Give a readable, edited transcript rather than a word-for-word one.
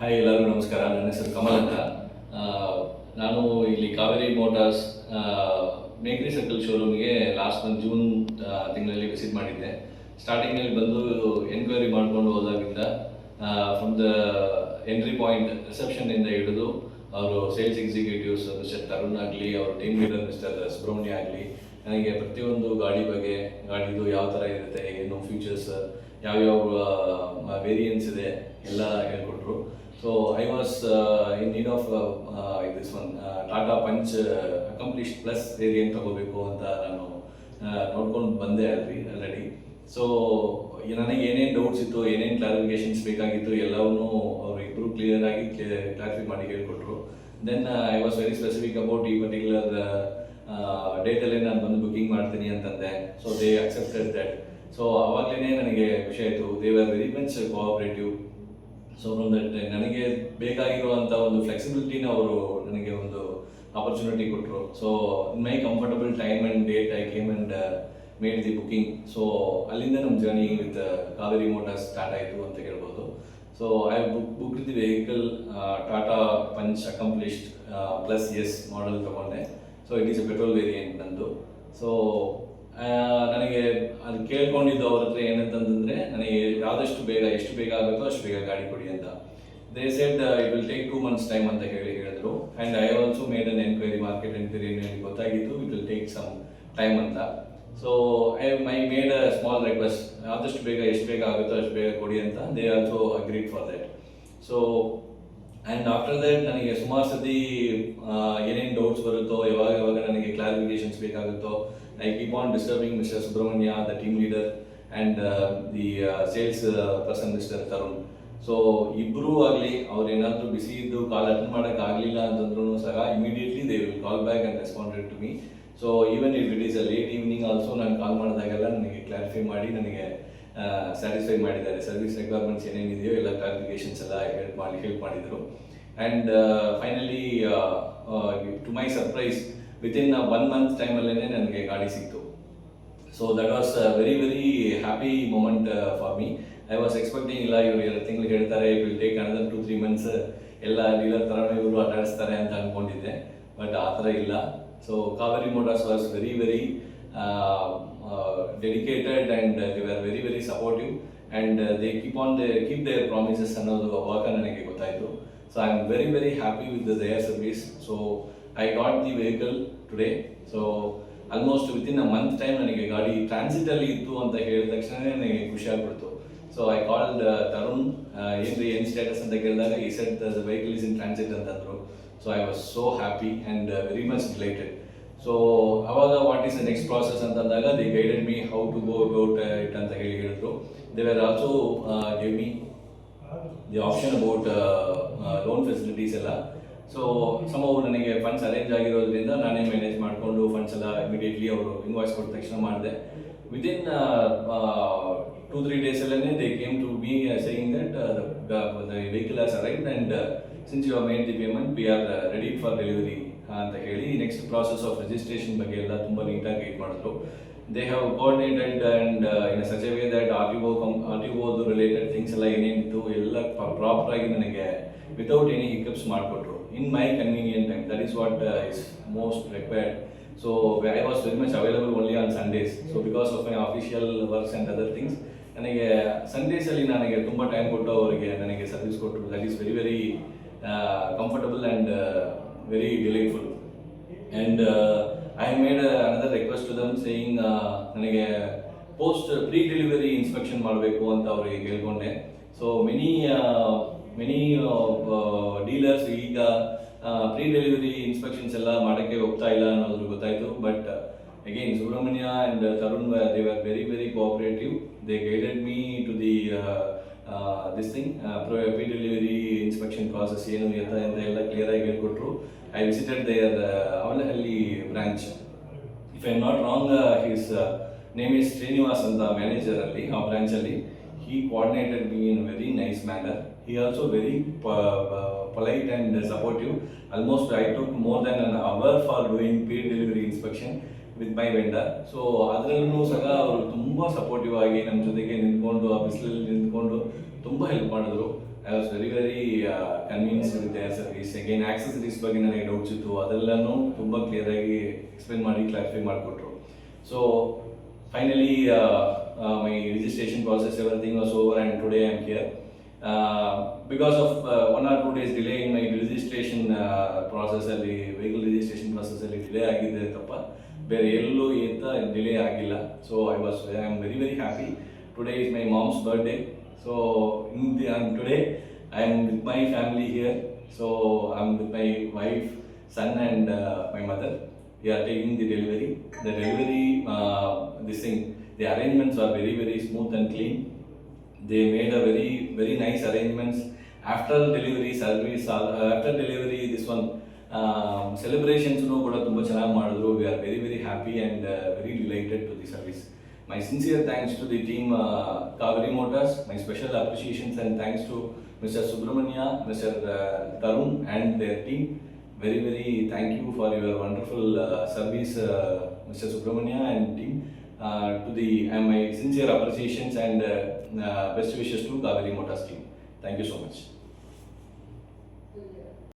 Hi, ಎಲ್ಲರಿಗೂ ನಮಸ್ಕಾರ. ನನ್ನ ಹೆಸರು ಕಮಲ್ ಅಂತ. ಆ, ನಾನು ಇಲ್ಲಿ ಕಾವೇರಿ ಮೋಟಾರ್ಸ್ ಮೇಕ್ರಿ ಸರ್ಕಲ್ ಶೋರೂಮ್ಗೆ ಲಾಸ್ಟ್ ಮಂತ್ ಜೂನ್ ತಿಂಗಳಲ್ಲಿ ವಿಸಿಟ್ ಮಾಡಿದ್ದೆ. ಸ್ಟಾರ್ಟಿಂಗಲ್ಲಿ ಬಂದು ಎನ್ಕ್ವೈರಿ ಮಾಡ್ಕೊಂಡು ಹೋದಾಗಿಂದ ಫ್ರಮ್ ದ ಎಂಟ್ರಿ ಪಾಯಿಂಟ್ ರಿಸೆಪ್ಷನ್ನಿಂದ ಹಿಡಿದು ಅವರು ಸೇಲ್ಸ್ ಎಕ್ಸಿಕ್ಯೂಟಿವ್ಸ್ ಮಿಸ್ಟರ್ ತರುಣ್ ಆಗಲಿ, ಅವ್ರ ಟೀಮ್ ಲೀಡರ್ ಮಿಸ್ಟರ್ ಸುಬ್ರಹ್ಮಣ್ಯ ಆಗಲಿ, ನನಗೆ ಪ್ರತಿಯೊಂದು ಗಾಡಿದು ಯಾವ ಥರ ಇರುತ್ತೆ, ಏನು ಫೀಚರ್ಸ್, ಯಾವ್ಯಾವ ವೇರಿಯನ್ಸ್ ಇದೆ ಎಲ್ಲ ಹೇಳ್ಕೊಟ್ರು. So I was in need of this one Tata Punch accomplished plus variant ತಗೋಬೇಕು ಅಂತ ನಾನು ನೋಡ್ಕೊಂಡು ಬಂದೆ ಆಲ್ರೆಡಿ. ಸೊ ನನಗೆ ಏನೇನು ಡೌಟ್ಸ್ ಇತ್ತು, ಏನೇನು ಕ್ಲಾರಿಫಿಕೇಶನ್ಸ್ ಬೇಕಾಗಿತ್ತು ಎಲ್ಲವನ್ನೂ ಅವರು ಇಬ್ಬರು ಕ್ಲಿಯರ್ ಆಗಿ ಕ್ಲಾರಿಫೈ ಮಾಡಿ ಹೇಳ್ಕೊಟ್ರು. Then I was very specific about ಈ ಪರ್ಟಿಕ್ಯುಲರ್ ಡೇಟಲ್ಲೇ ನಾನು ಬಂದು ಬುಕ್ಕಿಂಗ್ ಮಾಡ್ತೀನಿ ಅಂತಂದೆ. So they accepted that. So ಆವಾಗಲೇ ನನಗೆ ಖುಷಿ ಆಯಿತು. They are very much cooperative. So that ನನಗೆ ಬೇಕಾಗಿರುವಂಥ ಒಂದು ಫ್ಲೆಕ್ಸಿಬಿಲಿಟಿನ ಅವರು ನನಗೆ ಒಂದು ಆಪರ್ಚುನಿಟಿ ಕೊಟ್ಟರು. So in my comfortable time and date I came and made the booking. So ಅಲ್ಲಿಂದ ನಮ್ಮ journey with Kaveri motors start ಆಯಿತು ಅಂತ ಹೇಳ್ಬೋದು. So I book the vehicle Tata Punch accomplished plus S model ತಗೊಂಡೆ. So it is a petrol variant ನಂದು. So ನನಗೆ ಅದು ಕೇಳ್ಕೊಂಡಿದ್ದು ಅವ್ರ ಹತ್ರ ಏನಂತಂದರೆ, ನನಗೆ ಆದಷ್ಟು ಬೇಗ, ಎಷ್ಟು ಬೇಗ ಆಗುತ್ತೋ ಅಷ್ಟು ಬೇಗ ಗಾಡಿ ಕೊಡಿ ಅಂತ. They said it will take 2 months time ಅಂತ ಹೇಳಿದ್ರು. And I also made an enquiry, market enquiry ಗೊತ್ತಾಗಿತ್ತು it will take some time ಅಂತ. So I made a small request, ಆದಷ್ಟು ಬೇಗ, ಎಷ್ಟು ಬೇಗ ಆಗುತ್ತೋ ಅಷ್ಟು ಬೇಗ ಕೊಡಿ ಅಂತ. They also agreed for that. So and after that ನನಗೆ ಸುಮಾರು ಸತಿ ಏನೇನು ಡೌಟ್ಸ್ ಬರುತ್ತೋ, ಯಾವಾಗ ನನಗೆ ಕ್ಲಾರಿಫಿಕೇಶನ್ಸ್ ಬೇಕಾಗುತ್ತೋ, I keep on disturbing mister Subrahmanya, the team leader, and the sales person mister Tarun. So ಇಬ್ಬರೂ ಆಗಲಿ, ಅವ್ರು ಏನಾದರೂ ಬಿಸಿ ಇದ್ದು ಕಾಲ್ ಅಟೆಂಡ್ ಮಾಡೋಕ್ಕಾಗಲಿಲ್ಲ ಅಂತಂದ್ರೂ ಸಹ immediately they will call back and responded to me. So even if it is a late evening also ನಾನು call ಮಾಡಿದಾಗೆಲ್ಲ ನನಗೆ ಕ್ಲಾರಿಫೈ ಮಾಡಿ ನನಗೆ ಸ್ಯಾಟಿಸ್ಫೈ ಮಾಡಿದ್ದಾರೆ. ಸರ್ವಿಸ್ ರಿಕ್ವೈರ್ಮೆಂಟ್ಸ್ ಏನೇನಿದೆಯೋ ಎಲ್ಲ ಕ್ಲಾರಿಫಿಕೇಶನ್ಸ್ ಎಲ್ಲ ಹೆಲ್ಪ್ ಮಾಡಿದರು. And finally to my surprise within 1 month ಟೈಮಲ್ಲೇ ನನಗೆ ಗಾಡಿ ಸಿಕ್ತು. So that was very very happy moment for me. I was expecting, ಇಲ್ಲ ಇವರು 2 ತಿಂಗಳು ಹೇಳ್ತಾರೆ, it will take another 2-3 months, ಎಲ್ಲ ಡೀಲರ್ ಥರನೇ ಇವರು ಆಟಾಡಿಸ್ತಾರೆ ಅಂತ ಅಂದ್ಕೊಂಡಿದ್ದೆ. ಬಟ್ ಆ ಥರ ಇಲ್ಲ. So Kaveri Motors was very very dedicated and they are very very supportive and they keep their promises ಅನ್ನೋದು ಅವಾಗ ನನಗೆ ಗೊತ್ತಾಯಿತು. So I am very very happy with their service. So I got the vehicle today. So almost within a month time ನನಗೆ ಗಾಡಿ ಟ್ರಾನ್ಸಿಟಲ್ಲಿ ಇತ್ತು ಅಂತ ಹೇಳಿದ ತಕ್ಷಣ ನನಗೆ ಖುಷಿ ಆಗ್ಬಿಡ್ತು. ಸೊ ಐ ಕಾಲ್ಡ್ ತರುಣ್, ಏನು ಸ್ಟೇಟಸ್ ಅಂತ ಕೇಳಿದಾಗ he said the vehicle is in transit ಅಂತಂದರು. So I was so happy and very much delighted. So ಅವಾಗ what is the next process ಅಂತಂದಾಗ they guided me how to go about it ಅಂತ ಹೇಳಿದ್ರು. They were also give me the option about loan facilities ಎಲ್ಲ. So some ನನಗೆ funds arrange ಆಗಿರೋದ್ರಿಂದ ನಾನೇ manage ಮಾಡಿಕೊಂಡು funds ಎಲ್ಲ ಇಮಿಡಿಯೇಟ್ಲಿ ಅವರು ಇನ್ವಾಯ್ಸ್ ಕೊಟ್ಟ ತಕ್ಷಣ ಮಾಡಿದೆ. Within 2-3 days they came to me saying that the vehicle has arrived and since you have made the payment we are ready for delivery ಅಂತ ಹೇಳಿ ನೆಕ್ಸ್ಟ್ ಪ್ರಾಸೆಸ್ ಆಫ್ ರಿಜಿಸ್ಟ್ರೇಷನ್ ಬಗ್ಗೆ ಎಲ್ಲ ತುಂಬ ನೀಟಾಗಿ ಇದು ಮಾಡಿದ್ರು. They have coordinated and in such a way that R T ಒದು related things ಎಲ್ಲ ಏನೇನಿತ್ತು ಎಲ್ಲ ಪ್ರಾಪರಾಗಿ ನನಗೆ ವಿತೌಟ್ ಎನಿ ಹಿಕಪ್ಸ್ ಮಾಡಿಕೊಟ್ರು in my convenient time. That is what is most required. So I was very much available only on Sundays. So because of my official works and other things ನನಗೆ ಸಂಡೇಸಲ್ಲಿ ನನಗೆ ತುಂಬ time ಕೊಟ್ಟು ಅವರಿಗೆ ನನಗೆ service ಕೊಟ್ಟರು. That is very very comfortable and very delightful. And I made another request to them saying ನನಗೆ pre delivery inspection ಮಾಡಬೇಕು ಅಂತ ಅವರಿಗೆ ಕೇಳ್ಕೊಂಡೆ. ಸೊ ಮೆನಿ ಡೀಲರ್ಸ್ ಈಗ ಪ್ರೀ ಡೆಲಿವರಿ ಇನ್ಸ್ಪೆಕ್ಷನ್ಸ್ ಎಲ್ಲ ಮಾಡೋಕ್ಕೆ ಹೋಗ್ತಾ ಇಲ್ಲ ಅನ್ನೋದು ಗೊತ್ತಾಯಿತು. But again Subrahmanya and Tarun they were very very cooperative. They guided me to the this thing pre delivery inspection process ಏನು ಅಂತ ಎಲ್ಲ ಕ್ಲಿಯರಾಗಿ ಹೇಳ್ಕೊಟ್ರು. I visited there Avalahalli branch. If I am not wrong, his name is Srinivas ಅಂತ manager ಅಲ್ಲಿ ಆ ಬ್ರಾಂಚಲ್ಲಿ. He coordinated me in a very nice manner. He also very polite and supportive. Almost I took more than an hour for doing pre-delivery inspection with my vendor. So ಅದರಲ್ಲೂ ಸಹ ಅವರು ತುಂಬ supportive ಆಗಿ ನಮ್ಮ ಜೊತೆಗೆ ನಿಂತ್ಕೊಂಡು ಆ ಬಿಸಿಲಲ್ಲಿ ನಿಂತ್ಕೊಂಡು ತುಂಬ ಹೆಲ್ಪ್ ಮಾಡಿದ್ರು. I was very convinced with their service. Again, accessories ಬಗ್ಗೆ ನನಗೆ ಡೌಟ್ಸ್ ಇತ್ತು, ಅದೆಲ್ಲನೂ ತುಂಬ ಕ್ಲಿಯರಾಗಿ ಎಕ್ಸ್ಪ್ಲೇನ್ ಮಾಡಿ ಕ್ಲಾರಿಫೈ ಮಾಡಿಕೊಟ್ರು. So finally my registration process, everything was over, and today I am here. Because of 1 or 2 days delay in my registration process ಅಲ್ಲಿ, vehicle registration process ಅಲ್ಲಿ delay ಆಗಿದೆ ತಪ್ಪ ಬೇರೆ ಎಲ್ಲೂ ಎಂತ ಡಿಲೇ ಆಗಿಲ್ಲ. So I am very happy. Today is my mom's birthday. So today I am with my family here. So I am with my wife, son, and my mother. We are taking the delivery. The delivery, the arrangements are very smooth and clean. They made a very nice arrangements. After delivery service, after delivery, this one celebrations ಕೂಡ ತುಂಬ ಚೆನ್ನಾಗಿ ಮಾಡಿದ್ರು. We are very happy and very delighted to the service. My sincere thanks to the team Kaveri Motors. My special appreciations and thanks to Mr. Subramania, Mr. Tarun and their team. Very thank you for your wonderful service, Mr. Subramania and team. And my sincere appreciations and best wishes to Kaveri Motors team. Thank you so much.